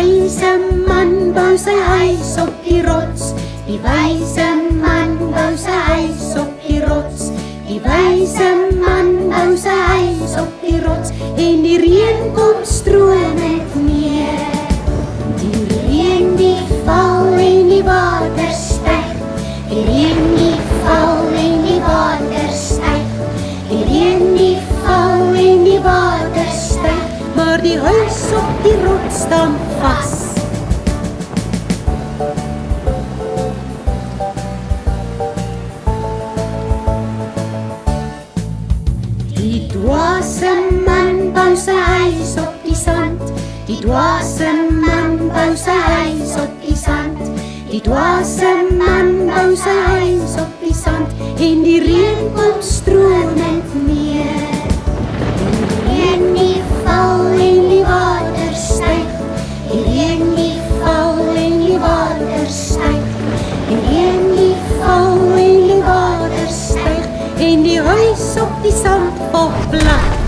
wyse man bou sy huis op die rots. Die wyse man bou sy huis op die rots. Die wyse man bou sy huis op die rots. En die reën kom stromend neer. Die reën die val en die water styg. Die reën die val en die water styg. Die reën die val en die water styg. Maar die huis op die rots staan vas. Die dwaase man bou sy huis op die sand. Die dwaase man bou sy huis op die sand. Die dwaase man bou sy huis op die sand. En die reën kom stromend neer. Die reën die val en die water styg. Die reën die val en die water styg. Die reën die val en die water styg. En die huis op die sand val plat.